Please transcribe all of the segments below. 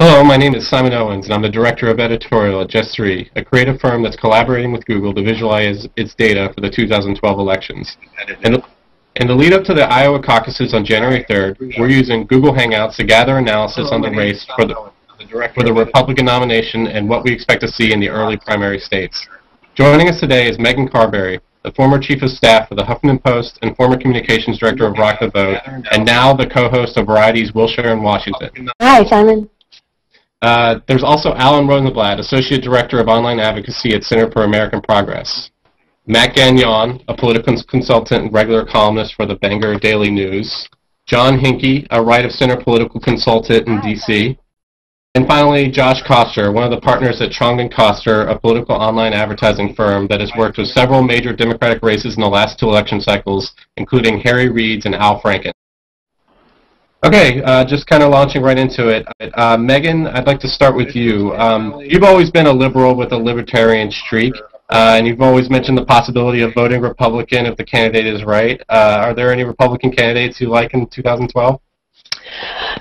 Hello, my name is Simon Owens, and I'm the Director of Editorial at Just3, a creative firm that's collaborating with Google to visualize its data for the 2012 elections. In the lead up to the Iowa caucuses on January 3rd, we're using Google Hangouts to gather analysis on the race for the Republican nomination and what we expect to see in the early primary states. Joining us today is Megan Carberry, the former Chief of Staff for the Huffington Post and former Communications Director of Rock the Vote, and now the co-host of Variety's Wilshire in Washington. Hi, Simon. There's also Alan Rosenblatt, Associate Director of Online Advocacy at Center for American Progress. Matt Gagnon, a political consultant and regular columnist for the Bangor Daily News. John Hinkey, a Right of Center political consultant in D.C. And finally, Josh Koster, one of the partners at Chong & Koster, a political online advertising firm that has worked with several major Democratic races in the last two election cycles, including Harry Reid's and Al Franken. Okay, just kind of launching right into it. Megan, I'd like to start with you. You've always been a liberal with a libertarian streak, and you've always mentioned the possibility of voting Republican if the candidate is right. Are there any Republican candidates you like in 2012?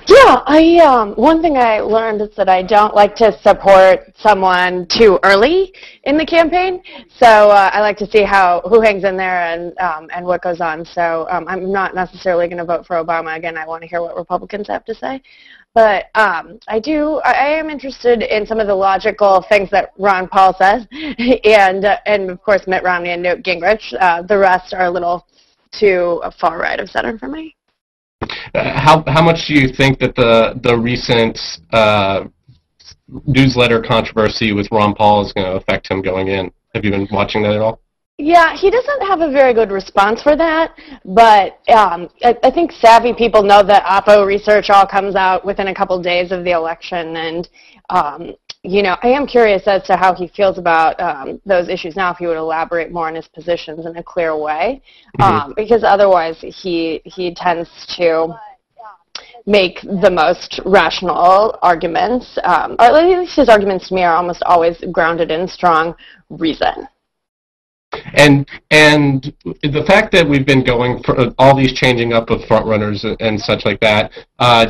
Yeah, one thing I learned is that I don't like to support someone too early in the campaign. So I like to see who hangs in there and what goes on. So I'm not necessarily going to vote for Obama again. I want to hear what Republicans have to say. But I am interested in some of the logical things that Ron Paul says, and of course Mitt Romney and Newt Gingrich. The rest are a little too far right of center for me. How much do you think that the recent newsletter controversy with Ron Paul is going to affect him going in? Have you been watching that at all? Yeah, he doesn't have a very good response for that, but I think savvy people know that Oppo research all comes out within a couple days of the election, and you know, I am curious as to how he feels about those issues now, if he would elaborate more on his positions in a clear way, because otherwise he tends to make the most rational arguments, or at least his arguments to me are almost always grounded in strong reason. And the fact that we've been going for all these changing up of frontrunners and such like that,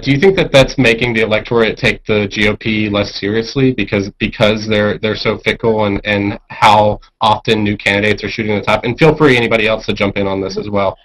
do you think that that's making the electorate take the GOP less seriously because they're so fickle and how often new candidates are shooting the top? And feel free, anybody else, to jump in on this as well.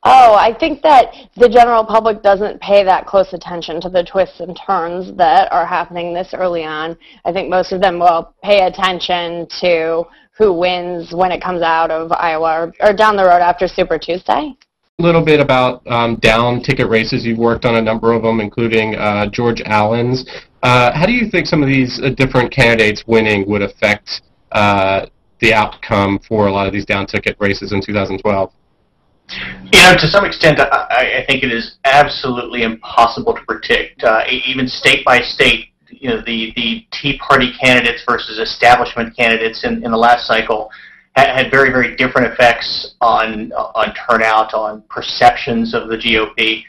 Oh, I think that the general public doesn't pay that close attention to the twists and turns that are happening this early on. I think most of them will pay attention to who wins when it comes out of Iowa or down the road after Super Tuesday. A little bit about down ticket races. You've worked on a number of them, including George Allen's. How do you think some of these different candidates winning would affect the outcome for a lot of these down ticket races in 2012? You know, to some extent, I think it is absolutely impossible to predict. Even state by state, you know, the Tea Party candidates versus establishment candidates in the last cycle had very, very different effects on turnout, on perceptions of the GOP.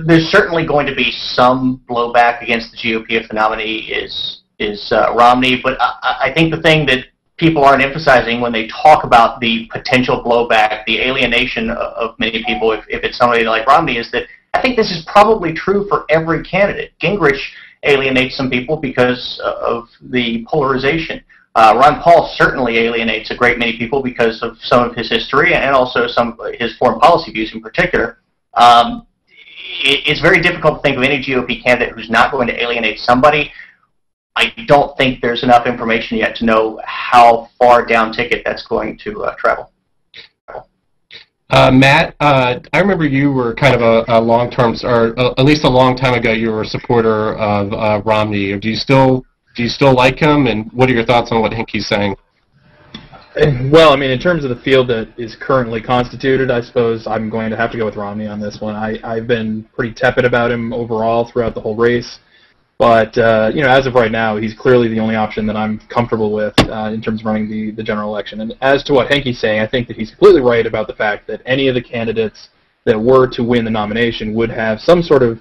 There's certainly going to be some blowback against the GOP if the nominee is Romney, but I think the thing that people aren't emphasizing when they talk about the potential blowback, the alienation of many people if it's somebody like Romney, is that I think this is probably true for every candidate. Gingrich alienates some people because of the polarization. Ron Paul certainly alienates a great many people because of some of his history and also some of his foreign policy views in particular. It's very difficult to think of any GOP candidate who's not going to alienate somebody. I don't think there's enough information yet to know how far down ticket that's going to travel. Matt, I remember you were kind of a long-term, or at least a long time ago, you were a supporter of Romney. Do you still like him, and what are your thoughts on what Hinkey's saying? Well, I mean, in terms of the field that is currently constituted, I suppose I'm going to have to go with Romney on this one. I've been pretty tepid about him overall throughout the whole race. But, you know, as of right now, he's clearly the only option that I'm comfortable with in terms of running the general election. And as to what Hinkey's saying, I think that he's completely right about the fact that any of the candidates that were to win the nomination would have some sort of,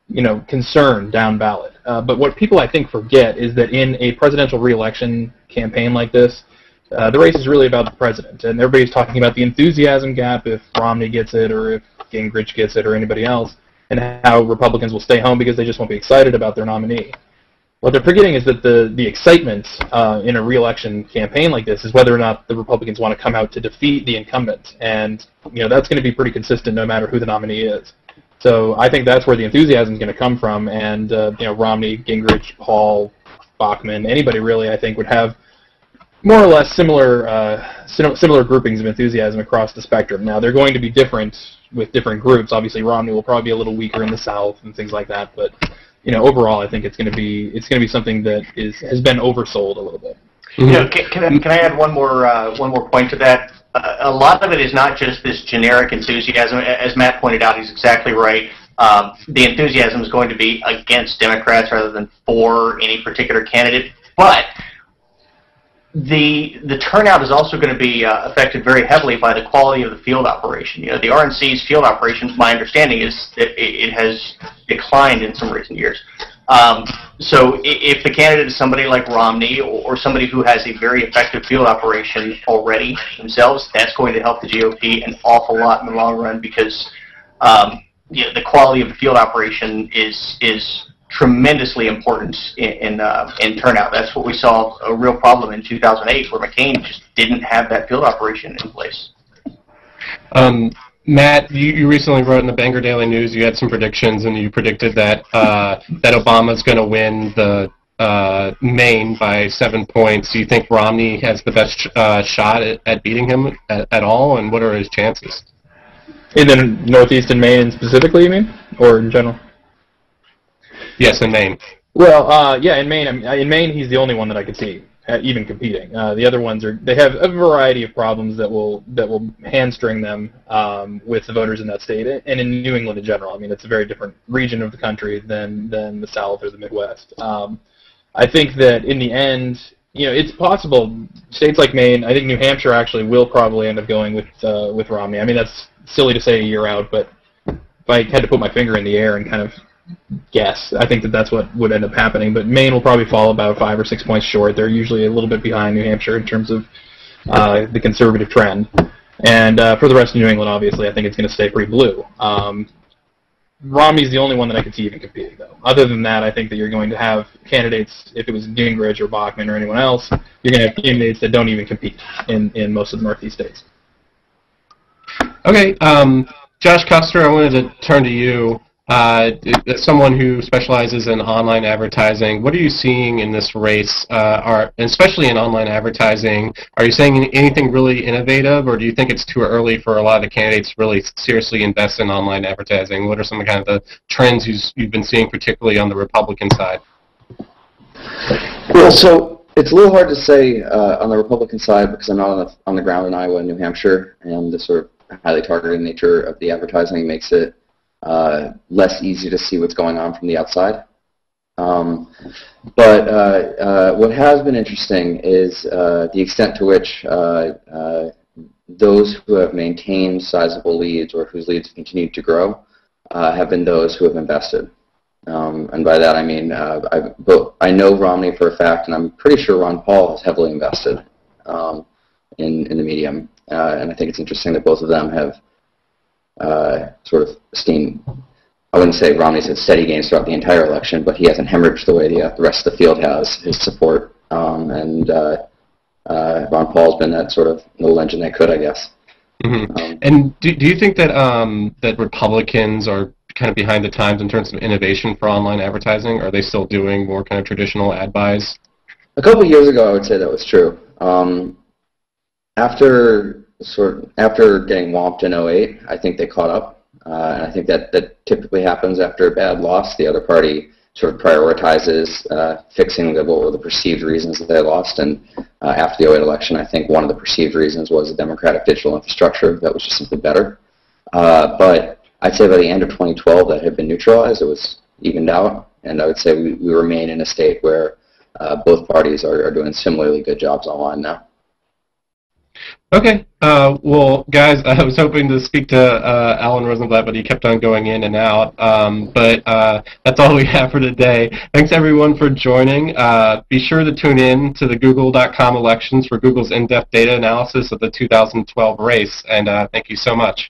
you know, concern down ballot. But what people, I think, forget is that in a presidential re-election campaign like this, the race is really about the president. And everybody's talking about the enthusiasm gap if Romney gets it or if Gingrich gets it or anybody else. and how Republicans will stay home because they just won't be excited about their nominee. What they're forgetting is that the excitement in a re-election campaign like this is whether or not the Republicans want to come out to defeat the incumbent, and that's going to be pretty consistent no matter who the nominee is. So I think that's where the enthusiasm is going to come from, and Romney, Gingrich, Paul, Bachmann, anybody really, I think would have more or less similar groupings of enthusiasm across the spectrum. Now they're going to be different with different groups. Obviously, Romney will probably be a little weaker in the South and things like that, but overall, I think it's going to be something that has been oversold a little bit. Can I add one more point to that? A lot of it is not just this generic enthusiasm. As Matt pointed out, he's exactly right. The enthusiasm is going to be against Democrats rather than for any particular candidate, but the turnout is also going to be affected very heavily by the quality of the field operation. The RNC's field operations, my understanding is that it has declined in some recent years. So if the candidate is somebody like Romney or somebody who has a very effective field operation already themselves, that's going to help the GOP an awful lot in the long run because the quality of the field operation is tremendously important in turnout. That's what we saw a real problem in 2008, where McCain just didn't have that field operation in place. Matt, you recently wrote in the Bangor Daily News, you had some predictions, and you predicted that that Obama's going to win the Maine by 7 points. Do you think Romney has the best shot at beating him at all, and what are his chances? In the Northeast and Maine specifically, you mean? Or in general? Yes, in Maine. Well, yeah, in Maine, he's the only one that I could see even competing. The other ones they have a variety of problems that will hamstring them with the voters in that state, and in New England in general. I mean, it's a very different region of the country than the South or the Midwest. I think that in the end, it's possible. States like Maine, I think New Hampshire actually will probably end up going with Romney. I mean, that's silly to say a year out, but if I had to put my finger in the air and kind of guess, I think that's what would end up happening. But Maine will probably fall about 5 or 6 points short. They're usually a little bit behind New Hampshire in terms of the conservative trend. And for the rest of New England, obviously, I think it's going to stay pretty blue. Romney's the only one that I could see even competing, though. Other than that, I think that you're going to have candidates, if it was Gingrich or Bachmann or anyone else, you're going to have candidates that don't even compete in most of the Northeast states. Okay, Josh Custer, I wanted to turn to you. As someone who specializes in online advertising, what are you seeing in this race, especially in online advertising? Are you seeing anything really innovative, or do you think it's too early for a lot of the candidates to really seriously invest in online advertising? What are some of the trends you've been seeing, particularly on the Republican side? Well, so it's a little hard to say on the Republican side because I'm not on the ground in Iowa and New Hampshire, and the sort of highly targeted nature of the advertising makes it less easy to see what's going on from the outside. But what has been interesting is the extent to which those who have maintained sizable leads or whose leads have continued to grow have been those who have invested. And by that I mean I know Romney for a fact, and I'm pretty sure Ron Paul has heavily invested in the medium. And I think it's interesting that both of them have sort of seen, I wouldn't say Romney's had steady gains throughout the entire election, but he hasn't hemorrhaged the way the rest of the field has, his support. And Ron Paul's been that sort of little engine that could, I guess. Mm-hmm. And do you think that that Republicans are kind of behind the times in terms of innovation for online advertising? Are they still doing more kind of traditional ad buys? A couple of years ago, I would say that was true. After getting whomped in 2008, I think they caught up. And I think that typically happens after a bad loss. The other party sort of prioritizes fixing what were the perceived reasons that they lost. And after the 2008 election, I think one of the perceived reasons was the Democratic digital infrastructure that was just simply better. But I'd say by the end of 2012, that had been neutralized. It was evened out. And I would say we remain in a state where both parties are doing similarly good jobs online now. Okay. Well, guys, I was hoping to speak to Alan Rosenblatt, but he kept on going in and out. But that's all we have for today. Thanks, everyone, for joining. Be sure to tune in to the Google.com elections for Google's in-depth data analysis of the 2012 race. And thank you so much.